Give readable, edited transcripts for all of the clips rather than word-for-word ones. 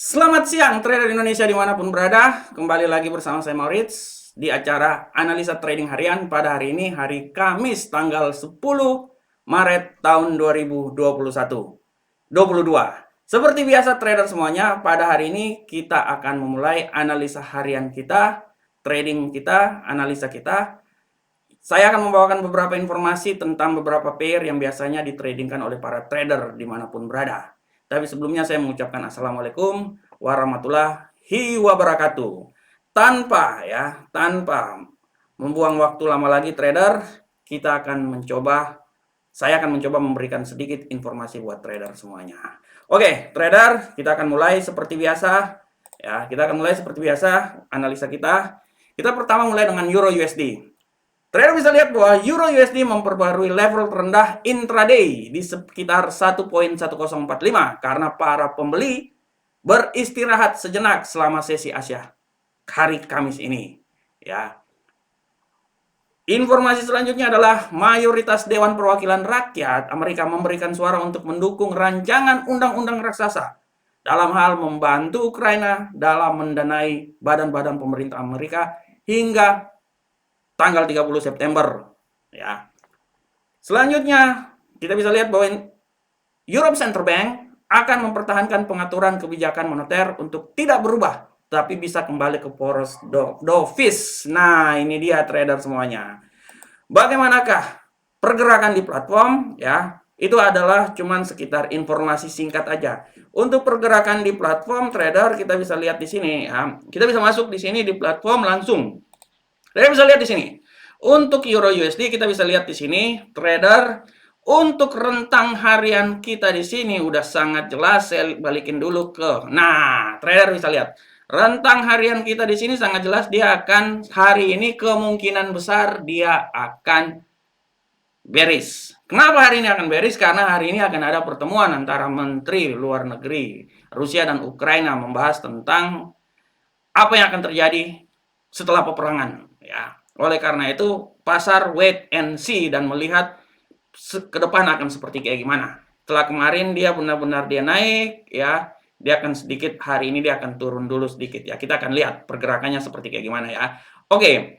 Selamat siang trader Indonesia dimanapun berada. Kembali lagi bersama saya Maurits di acara analisa trading harian pada hari ini, hari Kamis tanggal 10 Maret tahun 2022. Seperti biasa trader semuanya, pada hari ini kita akan memulai analisa harian kita, trading kita, analisa kita. Saya akan membawakan beberapa informasi tentang beberapa pair yang biasanya ditradingkan oleh para trader dimanapun berada. Tapi sebelumnya saya mengucapkan Assalamualaikum warahmatullahi wabarakatuh. Tanpa membuang waktu lama lagi trader, saya akan mencoba memberikan sedikit informasi buat trader semuanya. Oke, trader, kita akan mulai seperti biasa. Kita akan mulai seperti biasa analisa kita. Kita pertama mulai dengan Euro USD. Trader bisa lihat bahwa Euro USD memperbarui level terendah intraday di sekitar 1.1045 karena para pembeli beristirahat sejenak selama sesi Asia hari Kamis ini. Informasi selanjutnya adalah mayoritas Dewan Perwakilan Rakyat Amerika memberikan suara untuk mendukung rancangan undang-undang raksasa dalam hal membantu Ukraina dalam mendanai badan-badan pemerintah Amerika hingga tanggal 30 September. Selanjutnya, kita bisa lihat bahwa Europe Central Bank akan mempertahankan pengaturan kebijakan moneter untuk tidak berubah, tapi bisa kembali ke poros dovish. Nah, ini dia trader semuanya. Bagaimanakah pergerakan di platform? Itu adalah cuman sekitar informasi singkat aja. Untuk pergerakan di platform trader kita bisa lihat di sini. Kita bisa masuk di sini di platform langsung. Trader bisa lihat di sini. Untuk Euro USD kita bisa lihat di sini, trader. Untuk rentang harian kita di sini udah sangat jelas. Saya balikin dulu ke. Nah, trader bisa lihat. Rentang harian kita di sini sangat jelas, dia akan hari ini kemungkinan besar dia akan bearish. Kenapa hari ini akan bearish? Karena hari ini akan ada pertemuan antara Menteri Luar Negeri Rusia dan Ukraina membahas tentang apa yang akan terjadi setelah peperangan. Oleh karena itu, pasar wait and see dan melihat ke depan akan seperti kayak gimana. Setelah kemarin dia benar-benar dia naik, dia akan sedikit, hari ini dia akan turun dulu sedikit. Kita akan lihat pergerakannya seperti kayak gimana ya. Oke,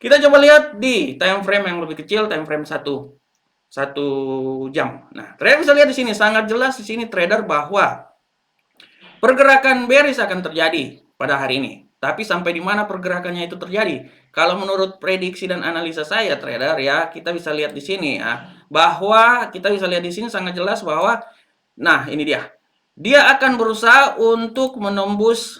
kita coba lihat di time frame yang lebih kecil, time frame 1 jam. Nah, trader bisa lihat di sini sangat jelas di sini trader bahwa pergerakan bearish akan terjadi pada hari ini. Tapi sampai di mana pergerakannya itu terjadi? Kalau menurut prediksi dan analisa saya trader kita bisa lihat di sini bahwa kita bisa lihat di sini sangat jelas bahwa nah, ini dia. Dia akan berusaha untuk menembus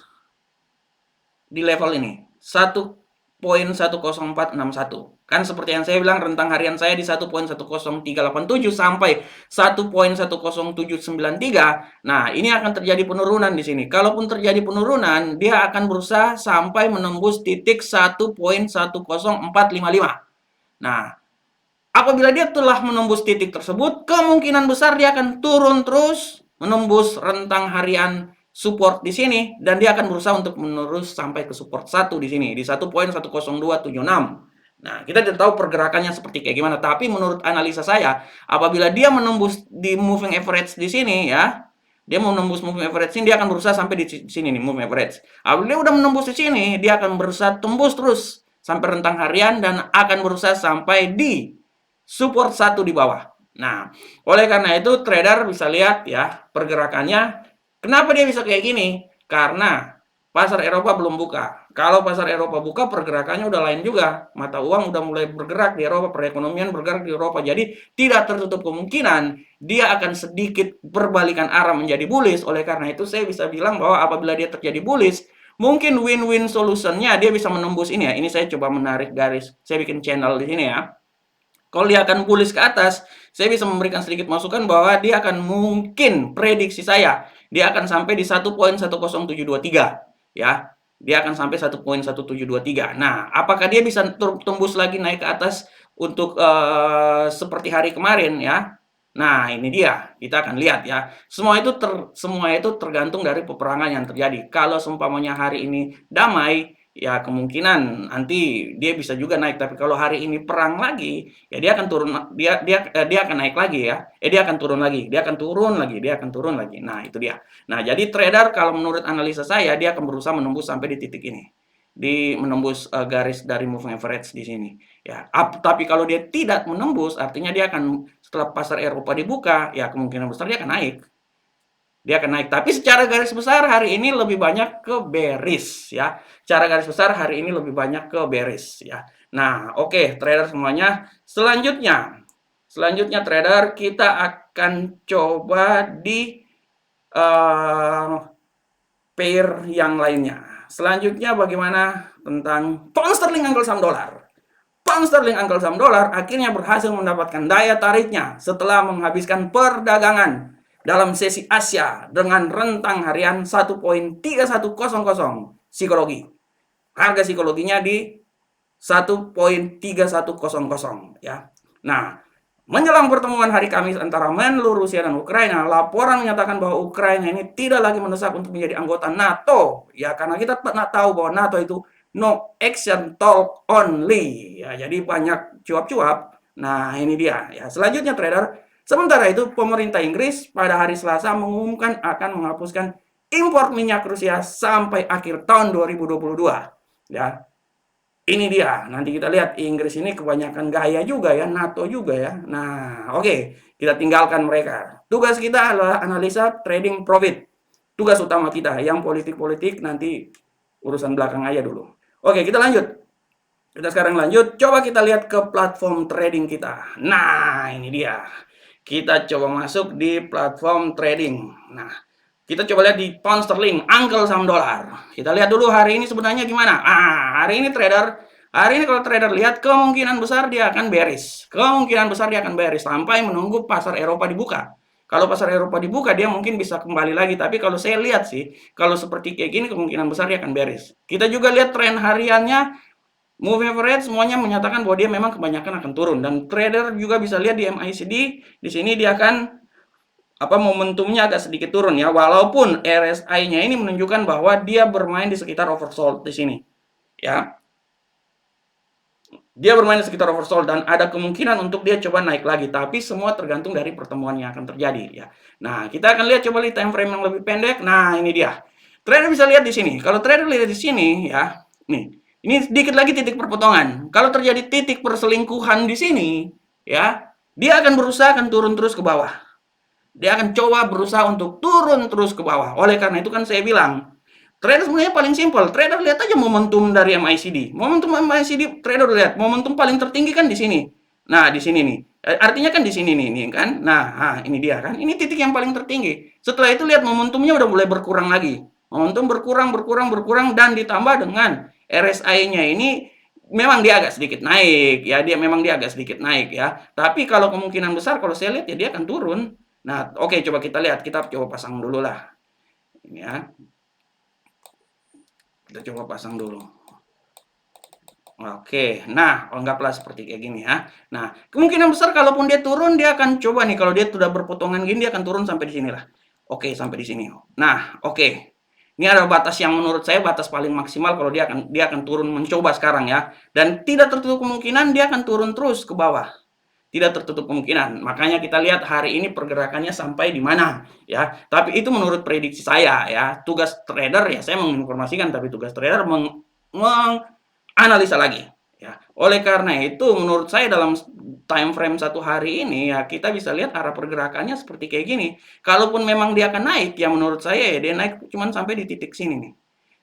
di level ini 1.10461. Kan seperti yang saya bilang, rentang harian saya di 1.10387 sampai 1.10793. Nah, ini akan terjadi penurunan di sini. Kalaupun terjadi penurunan, dia akan berusaha sampai menembus titik 1.10455. Nah, apabila dia telah menembus titik tersebut, kemungkinan besar dia akan turun terus menembus rentang harian support di sini, dan dia akan berusaha untuk menerus sampai ke support 1 di sini di 1.10276. Nah, kita tidak tahu pergerakannya seperti kayak gimana, tapi menurut analisa saya, apabila dia menembus di moving average di sini dia mau menembus moving average ini, dia akan berusaha sampai di sini nih moving average. Apabila dia udah menembus di sini, dia akan berusaha tembus terus sampai rentang harian dan akan berusaha sampai di support 1 di bawah. Nah, oleh karena itu trader bisa lihat pergerakannya. Kenapa dia bisa kayak gini? Karena pasar Eropa belum buka. Kalau pasar Eropa buka, pergerakannya udah lain juga. Mata uang udah mulai bergerak di Eropa, perekonomian bergerak di Eropa. Jadi tidak tertutup kemungkinan dia akan sedikit berbalikan arah menjadi bullish. Oleh karena itu saya bisa bilang bahwa apabila dia terjadi bullish, mungkin win-win solutionnya dia bisa menembus ini Ini saya coba menarik garis. Saya bikin channel di sini Kalau dia akan bullish ke atas, saya bisa memberikan sedikit masukan bahwa dia akan mungkin prediksi saya dia akan sampai di 1.10723 Dia akan sampai 1.1723. Nah, apakah dia bisa tembus lagi naik ke atas untuk seperti hari kemarin Nah, ini dia. Kita akan lihat Semua itu tergantung dari peperangan yang terjadi. Kalau seumpamanya hari ini damai, ya kemungkinan nanti dia bisa juga naik. Tapi kalau hari ini perang lagi, ya dia akan turun, dia akan naik lagi ya. Dia akan turun lagi, dia akan turun lagi, dia akan turun lagi. Nah, itu dia. Nah, jadi trader kalau menurut analisa saya dia akan berusaha menembus sampai di titik ini. Menembus garis dari moving average di sini. Ya, tapi kalau dia tidak menembus, artinya dia akan setelah pasar Eropa dibuka, ya kemungkinan besar dia akan naik. Dia akan naik. Tapi secara garis besar hari ini lebih banyak ke bearish ya. Secara garis besar hari ini lebih banyak ke bearish ya. Nah, oke, trader semuanya. Selanjutnya trader kita akan coba di pair yang lainnya. Selanjutnya bagaimana tentang pound sterling angkel saham dolar? Pound sterling angkel saham dolar akhirnya berhasil mendapatkan daya tariknya setelah menghabiskan perdagangan dalam sesi Asia dengan rentang harian 1.3100 psikologi. Harga psikologinya di 1.3100 ya. Nah, menjelang pertemuan hari Kamis antara Menlu Rusia dan Ukraina, laporan menyatakan bahwa Ukraina ini tidak lagi mendesak untuk menjadi anggota NATO. Ya, karena kita tahu bahwa NATO itu no action talk only. Ya, jadi banyak cuap-cuap. Nah, ini dia. Ya, selanjutnya trader, sementara itu pemerintah Inggris pada hari Selasa mengumumkan akan menghapuskan impor minyak Rusia sampai akhir tahun 2022. Ya, ini dia, nanti kita lihat Inggris ini kebanyakan gaya juga ya, NATO juga ya. Nah, oke, kita tinggalkan mereka. Tugas kita adalah analisa trading profit. Tugas utama kita, yang politik-politik nanti urusan belakang aja dulu. Oke, kita lanjut. Kita sekarang lanjut, coba kita lihat ke platform trading kita. Nah, ini dia. Kita coba masuk di platform trading. Nah, kita coba lihat di pound sterling, angkel saham dolar. Kita lihat dulu hari ini sebenarnya gimana. Hari ini kalau trader lihat kemungkinan besar dia akan bearish. Kemungkinan besar dia akan bearish sampai menunggu pasar Eropa dibuka. Kalau pasar Eropa dibuka dia mungkin bisa kembali lagi. Tapi kalau saya lihat sih, kalau seperti kayak gini kemungkinan besar dia akan bearish. Kita juga lihat tren hariannya. Moving average semuanya menyatakan bahwa dia memang kebanyakan akan turun, dan trader juga bisa lihat di MACD di sini dia akan momentumnya agak sedikit turun ya, walaupun RSI-nya ini menunjukkan bahwa dia bermain di sekitar oversold di sini ya. Dia bermain di sekitar oversold dan ada kemungkinan untuk dia coba naik lagi, tapi semua tergantung dari pertemuan yang akan terjadi ya. Nah, kita akan lihat coba di time frame yang lebih pendek. Nah, ini dia. Trader bisa lihat di sini. Kalau trader lihat di sini ya, nih. Ini sedikit lagi titik perpotongan. Kalau terjadi titik perselingkuhan di sini, ya, dia akan berusaha turun terus ke bawah. Dia akan coba berusaha untuk turun terus ke bawah. Oleh karena itu kan saya bilang, trader sebenarnya paling simpel. Trader lihat aja momentum dari MACD. Momentum MACD trader lihat, momentum paling tertinggi kan di sini. Nah, di sini nih. Artinya kan di sini nih kan. Nah, ini dia kan. Ini titik yang paling tertinggi. Setelah itu lihat momentumnya udah mulai berkurang lagi. Momentum berkurang dan ditambah dengan RSI-nya ini memang dia agak sedikit naik ya, dia agak sedikit naik ya. Tapi kalau kemungkinan besar kalau saya lihat ya dia akan turun. Nah, oke, coba kita lihat, kita coba pasang dulu lah. Ini ya. Kita coba pasang dulu. Oke, nah anggaplah seperti kayak gini ya. Nah, kemungkinan besar kalaupun dia turun, dia akan coba nih, kalau dia sudah berpotongan gini, dia akan turun sampai di sini lah. Oke, sampai di sini. Nah, oke. Ini ada batas yang menurut saya batas paling maksimal kalau dia akan turun mencoba sekarang ya. Dan tidak tertutup kemungkinan dia akan turun terus ke bawah. Tidak tertutup kemungkinan. Makanya kita lihat hari ini pergerakannya sampai di mana ya. Tapi itu menurut prediksi saya ya. Tugas trader ya saya menginformasikan, tapi tugas trader menganalisa lagi ya. Oleh karena itu menurut saya dalam time frame satu hari ini ya kita bisa lihat arah pergerakannya seperti kayak gini. Kalaupun memang dia akan naik ya menurut saya ya dia naik cuma sampai di titik sini nih.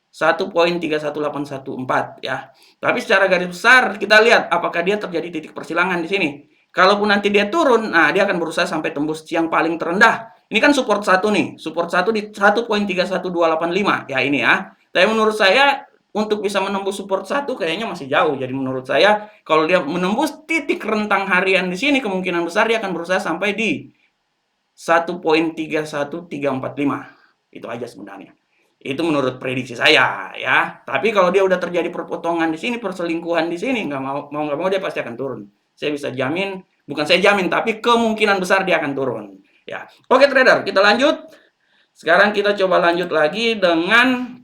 1.31814 ya. Tapi secara garis besar kita lihat apakah dia terjadi titik persilangan di sini. Kalaupun nanti dia turun, nah dia akan berusaha sampai tembus yang paling terendah. Ini kan support 1 nih, support 1 di 1.31285 ya ini ya. Tapi menurut saya untuk bisa menembus support 1 kayaknya masih jauh. Jadi menurut saya kalau dia menembus titik rentang harian di sini kemungkinan besar dia akan berusaha sampai di 1.31345. Itu aja sebenarnya. Itu menurut prediksi saya ya. Tapi kalau dia udah terjadi perpotongan di sini, perselingkuhan di sini, nggak mau dia pasti akan turun. Saya bisa jamin, bukan saya jamin, tapi kemungkinan besar dia akan turun. Ya, oke trader, kita lanjut. Sekarang kita coba lanjut lagi dengan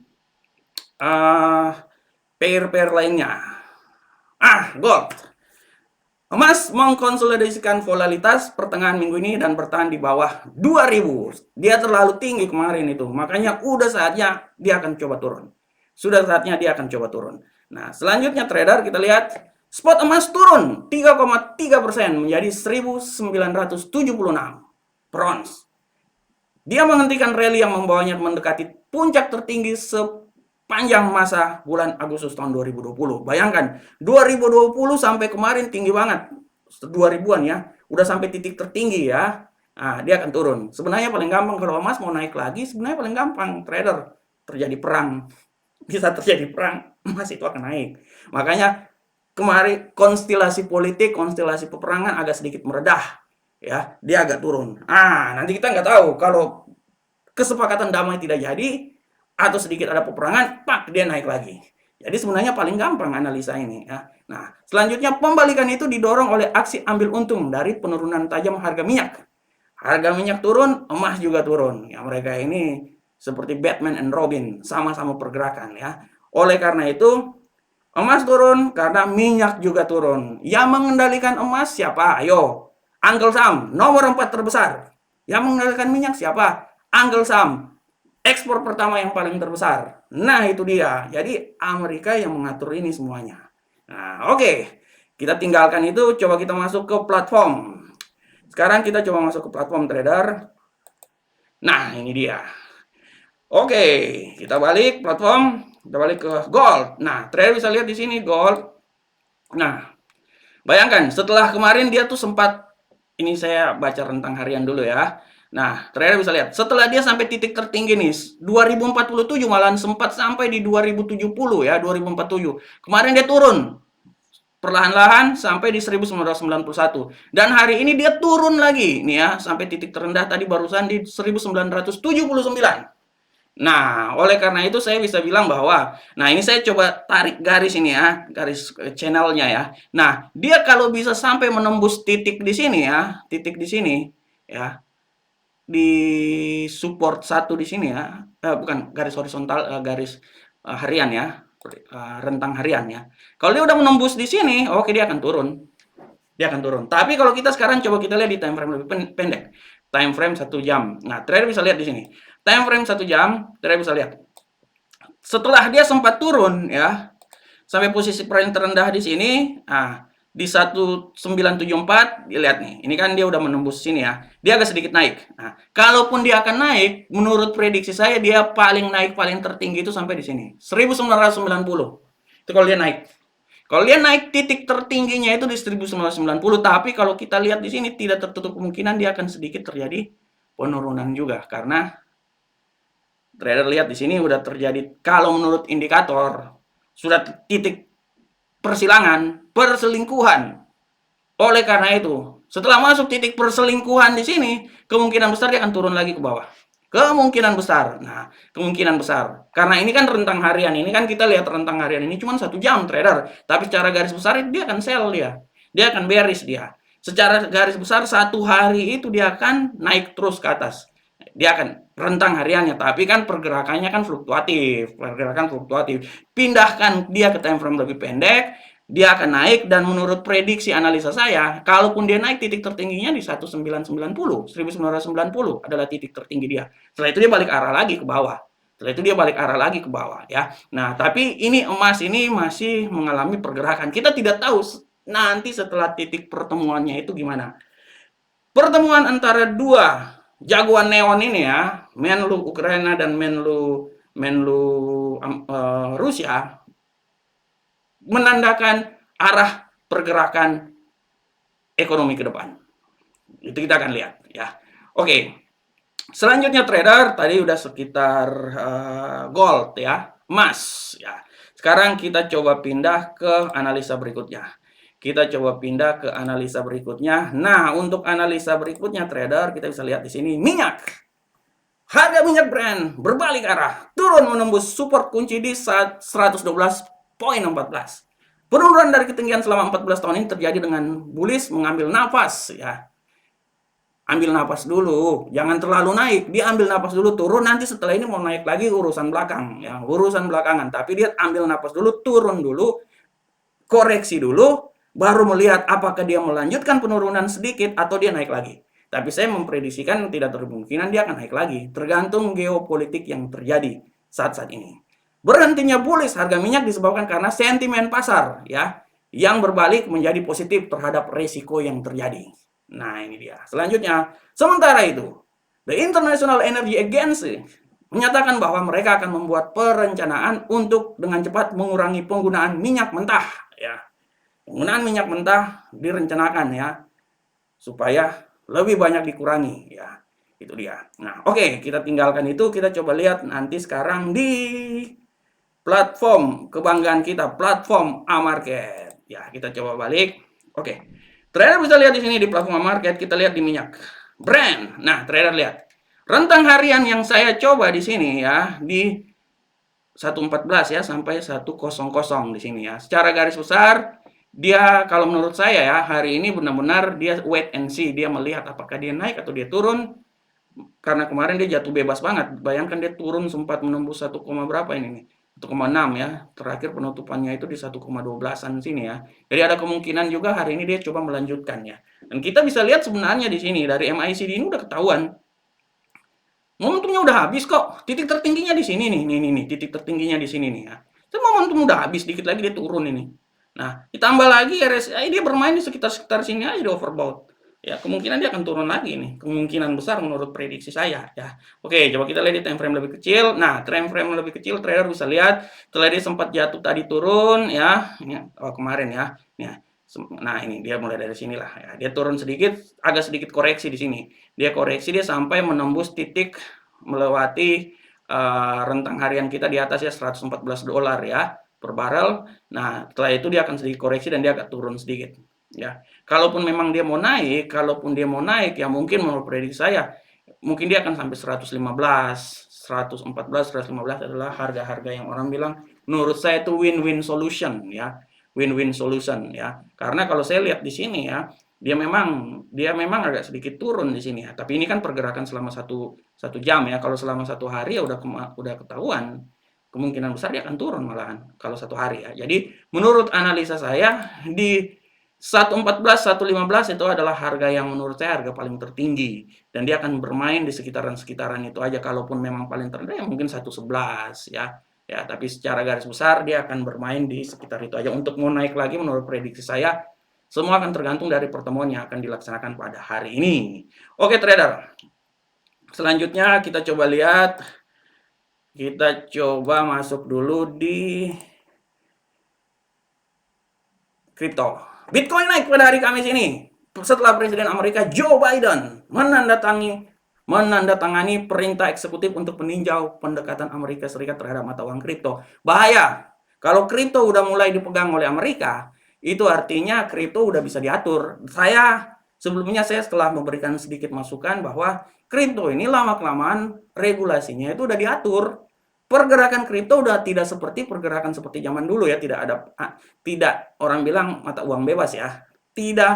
pair-pair lainnya. Gold. Emas mengkonsolidasikan volatilitas pertengahan minggu ini dan bertahan di bawah 2000. Dia terlalu tinggi kemarin itu. Makanya udah saatnya dia akan coba turun. Sudah saatnya dia akan coba turun. Nah, selanjutnya trader kita lihat spot emas turun 3,3% menjadi 1976 per ons. Dia menghentikan rally yang membawanya mendekati puncak tertinggi sepanjang masa bulan Agustus tahun 2020. Bayangkan, 2020 sampai kemarin tinggi banget. 2000-an ya. Udah sampai titik tertinggi ya. Nah, dia akan turun. Sebenarnya paling gampang kalau emas mau naik lagi, sebenarnya paling gampang trader. Terjadi perang. Bisa terjadi perang, emas itu akan naik. Makanya kemarin konstelasi politik, konstelasi peperangan agak sedikit meredah. Ya, dia agak turun. Nanti kita nggak tahu kalau kesepakatan damai tidak jadi atau sedikit ada peperangan, dia naik lagi. Jadi sebenarnya paling gampang analisa ini ya. Nah, selanjutnya pembalikan itu didorong oleh aksi ambil untung dari penurunan tajam harga minyak. Harga minyak turun, emas juga turun. Ya, mereka ini seperti Batman and Robin, sama-sama pergerakan ya. Oleh karena itu, emas turun karena minyak juga turun. Yang mengendalikan emas siapa? Ayo, Uncle Sam, nomor 4 terbesar. Yang mengendalikan minyak siapa? Uncle Sam, ekspor pertama yang paling terbesar. Nah, itu dia. Jadi Amerika yang mengatur ini semuanya. Nah, oke. Kita tinggalkan itu, coba kita masuk ke platform. Sekarang kita coba masuk ke platform trader. Nah, ini dia. Oke, kita balik platform, kita balik ke gold. Nah, trader bisa lihat di sini gold. Nah, bayangkan setelah kemarin dia tuh sempat, ini saya baca rentang harian dulu ya. Nah, trader bisa lihat, setelah dia sampai titik tertinggi nih, 2047 malahan sempat sampai di 2070 ya, 2047. Kemarin dia turun, perlahan-lahan sampai di 1991. Dan hari ini dia turun lagi, nih ya, sampai titik terendah tadi barusan di 1979. Nah, oleh karena itu saya bisa bilang bahwa, nah ini saya coba tarik garis ini ya, garis channelnya ya. Nah, dia kalau bisa sampai menembus titik di sini ya, titik di sini ya, di support 1 di sini ya, bukan garis horizontal, garis harian ya, rentang harian ya. Kalau dia udah menembus di sini, oke dia akan turun. Dia akan turun. Tapi kalau kita sekarang coba kita lihat di time frame lebih pendek. Time frame 1 jam. Nah, trader bisa lihat di sini. Time frame 1 jam, trader bisa lihat. Setelah dia sempat turun ya, sampai posisi paling terendah di sini, di 1974, dilihat nih. Ini kan dia udah menembus sini ya. Dia agak sedikit naik. Nah, kalaupun dia akan naik, menurut prediksi saya dia paling naik paling tertinggi itu sampai di sini. 1990. Itu kalau dia naik. Kalau dia naik titik tertingginya itu di 1990, tapi kalau kita lihat di sini tidak tertutup kemungkinan dia akan sedikit terjadi penurunan juga karena trader lihat di sini udah terjadi, kalau menurut indikator sudah titik persilangan, perselingkuhan. Oleh karena itu, setelah masuk titik perselingkuhan di sini, kemungkinan besar dia akan turun lagi ke bawah. Kemungkinan besar. Nah, kemungkinan besar. Karena ini kan rentang harian. Ini kan kita lihat rentang harian ini cuma 1 jam trader. Tapi secara garis besar dia akan sell dia. Dia akan bearish dia. Secara garis besar 1 hari itu dia akan naik terus ke atas. Dia akan rentang hariannya. Tapi kan pergerakannya kan fluktuatif. Pergerakan fluktuatif. Pindahkan dia ke time frame lebih pendek. Dia akan naik dan menurut prediksi analisa saya, kalaupun dia naik titik tertingginya di 1990 adalah titik tertinggi dia. Setelah itu dia balik arah lagi ke bawah. Setelah itu dia balik arah lagi ke bawah ya. Nah, tapi ini emas ini masih mengalami pergerakan. Kita tidak tahu nanti setelah titik pertemuannya itu gimana. Pertemuan antara dua jagoan neon ini ya, Menlu Ukraina dan Menlu Rusia, menandakan arah pergerakan ekonomi ke depan. Itu kita akan lihat ya. Oke. Selanjutnya trader tadi udah sekitar gold ya, emas ya. Sekarang kita coba pindah ke analisa berikutnya. Kita coba pindah ke analisa berikutnya. Nah, untuk analisa berikutnya trader kita bisa lihat di sini minyak. Harga minyak Brent berbalik arah, turun menembus support kunci di 112,14. Penurunan dari ketinggian selama 14 tahun ini terjadi dengan bullish mengambil nafas ya. ambil napas dulu, jangan terlalu naik. Dia ambil napas dulu, turun, nanti setelah ini mau naik lagi urusan belakang, ya, urusan belakangan. Tapi dia ambil napas dulu, turun dulu, koreksi dulu, baru melihat apakah dia melanjutkan penurunan sedikit atau dia naik lagi. Tapi saya memprediksikan tidak terkemungkinan dia akan naik lagi, tergantung geopolitik yang terjadi saat-saat ini. Berhentinya bullish harga minyak disebabkan karena sentimen pasar, ya, yang berbalik menjadi positif terhadap resiko yang terjadi. Nah, ini dia. Selanjutnya, sementara itu, the International Energy Agency menyatakan bahwa mereka akan membuat perencanaan untuk dengan cepat mengurangi penggunaan minyak mentah, ya. Penggunaan minyak mentah direncanakan, ya, supaya lebih banyak dikurangi, ya. Itu dia. Nah, oke, kita tinggalkan itu, kita coba lihat nanti sekarang di platform kebanggaan kita, platform A-Market. Ya, kita coba balik. Oke. Trader bisa lihat di sini di platform A-Market, kita lihat di minyak Brent. Nah, trader lihat. Rentang harian yang saya coba di sini, ya, di 114 ya sampai 100 di sini, ya. Secara garis besar dia, kalau menurut saya, ya, hari ini benar-benar dia wait and see, dia melihat apakah dia naik atau dia turun. Karena kemarin dia jatuh bebas banget. Bayangkan dia turun sempat menembus 1, berapa ini nih? 1,6 ya. Terakhir penutupannya itu di 1,12-an sini, ya. Jadi ada kemungkinan juga hari ini dia coba melanjutkan, ya. Dan kita bisa lihat sebenarnya di sini dari MACD ini udah ketahuan. Momentumnya udah habis kok. Titik tertingginya di sini nih. Nih, titik tertingginya di sini nih, ya. Itu momentum udah habis, dikit lagi dia turun ini. Nah, ditambah lagi RSI dia bermain di sekitar sini aja di overbought. Ya, kemungkinan dia akan turun lagi nih. Kemungkinan besar menurut prediksi saya, ya. Oke, coba kita lihat di time frame lebih kecil. Nah, time frame lebih kecil trader bisa lihat setelah dia sempat jatuh tadi turun, ya. Ini kemarin, ya. Nah, ini dia mulai dari sinilah, ya. Dia turun sedikit, agak sedikit koreksi di sini. Dia koreksi, dia sampai menembus titik melewati rentang harian kita di atas, ya, $114 ya per barrel. Nah, setelah itu dia akan sedikit koreksi dan dia agak turun sedikit, ya. Kalaupun memang dia mau naik, ya mungkin menurut prediksi saya, mungkin dia akan sampai 115, 114, 115 adalah harga-harga yang orang bilang menurut saya itu win-win solution, ya. Win-win solution, ya. Karena kalau saya lihat di sini, ya, dia memang agak sedikit turun di sini, ya. Tapi ini kan pergerakan selama satu jam, ya. Kalau selama 1 hari ya udah ketahuan. Kemungkinan besar dia akan turun malahan kalau 1 hari, ya. Jadi menurut analisa saya di 114, 115 itu adalah harga yang menurut saya harga paling tertinggi, dan dia akan bermain di sekitaran itu aja. Kalaupun memang paling terendah ya mungkin 111, ya. Ya, tapi secara garis besar dia akan bermain di sekitar itu aja. Untuk mau naik lagi menurut prediksi saya semua akan tergantung dari pertemuan yang akan dilaksanakan pada hari ini. Oke, trader. Selanjutnya kita coba lihat. Kita coba masuk dulu di kripto. Bitcoin naik pada hari Kamis ini setelah Presiden Amerika Joe Biden menandatangani perintah eksekutif untuk meninjau pendekatan Amerika Serikat terhadap mata uang kripto. Bahaya. Kalau kripto udah mulai dipegang oleh Amerika, itu artinya kripto udah bisa diatur. Sebelumnya saya setelah memberikan sedikit masukan bahwa kripto ini lama-kelamaan regulasinya itu udah diatur. Pergerakan kripto udah tidak seperti pergerakan seperti zaman dulu, ya. Tidak orang bilang mata uang bebas, ya. Tidak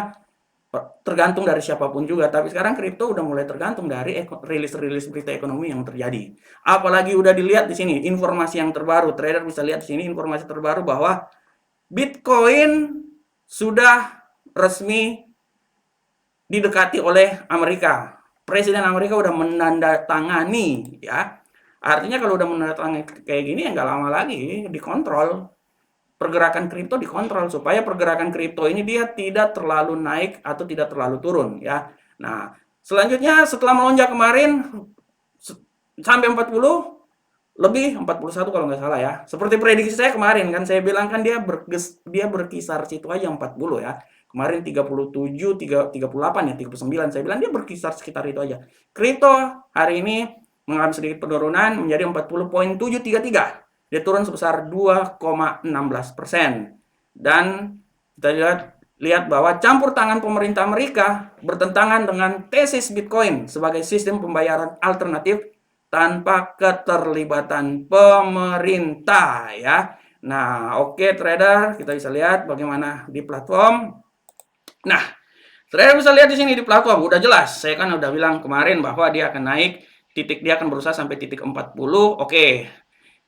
tergantung dari siapapun juga. Tapi sekarang kripto udah mulai tergantung dari rilis-rilis berita ekonomi yang terjadi. Apalagi udah dilihat di sini informasi yang terbaru. Trader bisa lihat di sini informasi terbaru bahwa Bitcoin sudah resmi didekati oleh Amerika. Presiden Amerika udah menandatangani, ya. Artinya kalau udah menandatangani kayak gini ya nggak lama lagi dikontrol. Pergerakan kripto dikontrol supaya pergerakan kripto ini dia tidak terlalu naik atau tidak terlalu turun, ya. Nah, selanjutnya setelah melonjak kemarin sampai 40 lebih 41 kalau nggak salah, ya. Seperti prediksi saya kemarin kan saya bilang kan dia berkisar situ aja 40, ya. Kemarin 37, 38 ya, 39 saya bilang dia berkisar sekitar itu aja. Kripto hari ini mengalami sedikit penurunan menjadi 40.733. Dia turun sebesar 2,16%. Dan kita lihat bahwa campur tangan pemerintah Amerika bertentangan dengan tesis Bitcoin sebagai sistem pembayaran alternatif tanpa keterlibatan pemerintah, ya. Nah, oke, trader, kita bisa lihat bagaimana di platform. Nah, Trader bisa lihat di sini di platform, udah jelas. Saya kan udah bilang kemarin bahwa dia akan naik, titik dia akan berusaha sampai titik 40. Oke.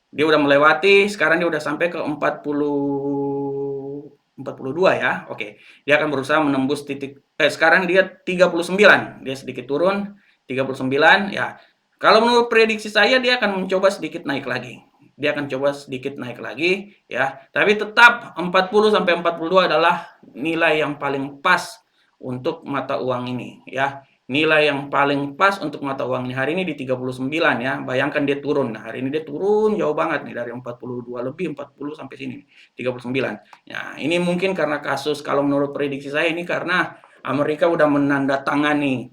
Dia udah melewati, sekarang dia udah sampai ke 42 ya. Oke. Dia akan berusaha menembus titik sekarang dia 39. Dia sedikit turun 39 ya. Kalau menurut prediksi saya dia akan mencoba sedikit naik lagi. Dia akan coba sedikit naik lagi ya. Tapi tetap 40 sampai 42 adalah nilai yang paling pas untuk mata uang ini ya. Nilai yang paling pas untuk mata uang ini hari ini di 39 ya. Bayangkan dia turun. Nah, hari ini dia turun jauh banget nih dari 42 lebih 40 sampai sini 39. Ya, ini mungkin karena kasus kalau menurut prediksi saya ini karena Amerika udah menandatangani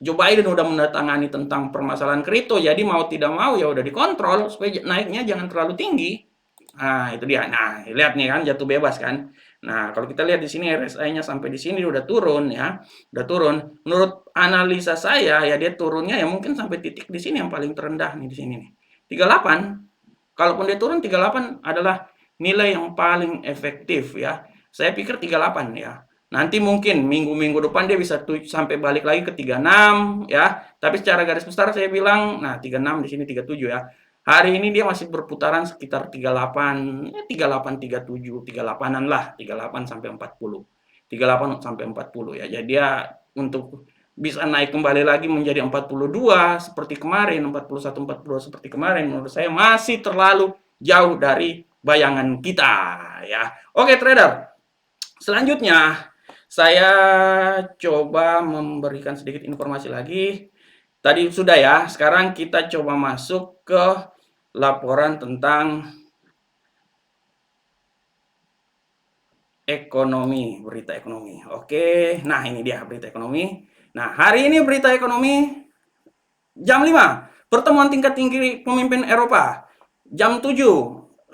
Joe Biden udah menandatangani tentang permasalahan kripto, jadi mau tidak mau ya udah dikontrol supaya naiknya jangan terlalu tinggi. Nah, itu dia. Nah, lihat nih kan jatuh bebas kan. Nah, kalau kita lihat di sini RSI-nya sampai di sini udah turun ya. Udah turun. Menurut analisa saya ya dia turunnya ya mungkin sampai titik di sini yang paling terendah nih di sini nih. 38. Kalaupun dia turun 38 adalah nilai yang paling efektif ya. Saya pikir 38 ya. Nanti mungkin minggu-minggu depan dia bisa sampai balik lagi ke 36 ya. Tapi secara garis besar saya bilang, nah 36 di sini 37 ya. Hari ini dia masih berputaran sekitar 38, 38, 37, 38-an lah, 38 sampai 40. 38 sampai 40 ya. Jadi dia untuk bisa naik kembali lagi menjadi 42 seperti kemarin, 41, 42 seperti kemarin, menurut saya masih terlalu jauh dari bayangan kita ya. Oke trader, selanjutnya saya coba memberikan sedikit informasi lagi. Tadi sudah ya, sekarang kita coba masuk ke laporan tentang ekonomi, berita ekonomi. Oke, nah ini dia berita ekonomi. Nah, hari ini berita ekonomi jam 5, pertemuan tingkat tinggi pemimpin Eropa. Jam 7.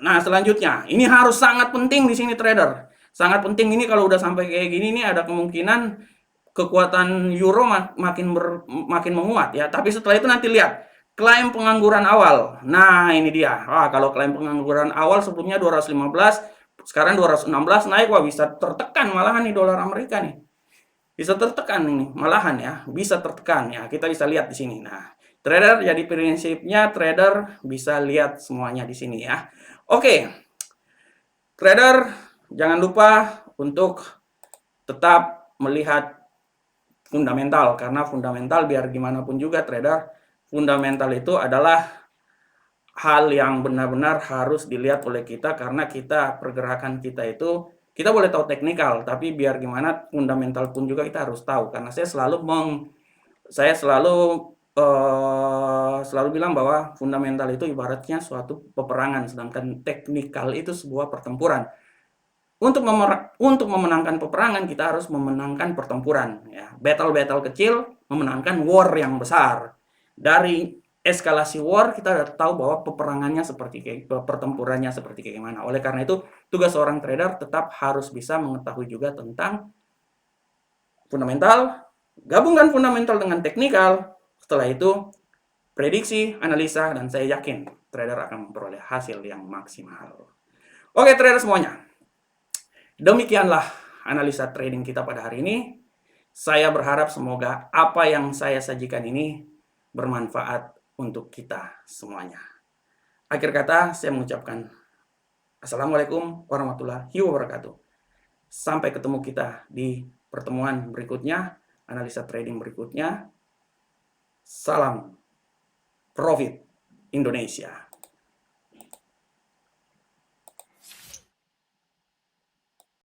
Nah, selanjutnya, ini harus sangat penting di sini trader. Sangat penting ini kalau udah sampai kayak gini nih ada kemungkinan kekuatan euro makin menguat ya. Tapi setelah itu nanti lihat klaim pengangguran awal. Nah, ini dia. Wah, kalau klaim pengangguran awal sebelumnya 215, sekarang 216 naik, wah bisa tertekan malahan nih dolar Amerika nih. Bisa tertekan ini, malahan ya, bisa tertekan ya. Kita bisa lihat di sini. Nah, trader jadi prinsipnya trader bisa lihat semuanya di sini ya. Oke. Trader jangan lupa untuk tetap melihat fundamental karena fundamental biar gimana pun juga trader, fundamental itu adalah hal yang benar-benar harus dilihat oleh kita karena kita pergerakan kita itu kita boleh tahu teknikal tapi biar gimana fundamental pun juga kita harus tahu karena saya selalu bilang bahwa fundamental itu ibaratnya suatu peperangan sedangkan teknikal itu sebuah pertempuran. Untuk memenangkan peperangan kita harus memenangkan pertempuran ya. Battle-battle kecil memenangkan war yang besar. Dari eskalasi war kita udah tahu bahwa peperangannya pertempurannya seperti kayak gimana. Oleh karena itu tugas seorang trader tetap harus bisa mengetahui juga tentang fundamental, gabungkan fundamental dengan teknikal. Setelah itu prediksi, analisa, dan saya yakin trader akan memperoleh hasil yang maksimal. Oke trader semuanya. Demikianlah analisa trading kita pada hari ini. Saya berharap semoga apa yang saya sajikan ini bermanfaat untuk kita semuanya. Akhir kata, saya mengucapkan Assalamualaikum warahmatullahi wabarakatuh. Sampai ketemu kita di pertemuan berikutnya, analisa trading berikutnya. Salam Profit Indonesia.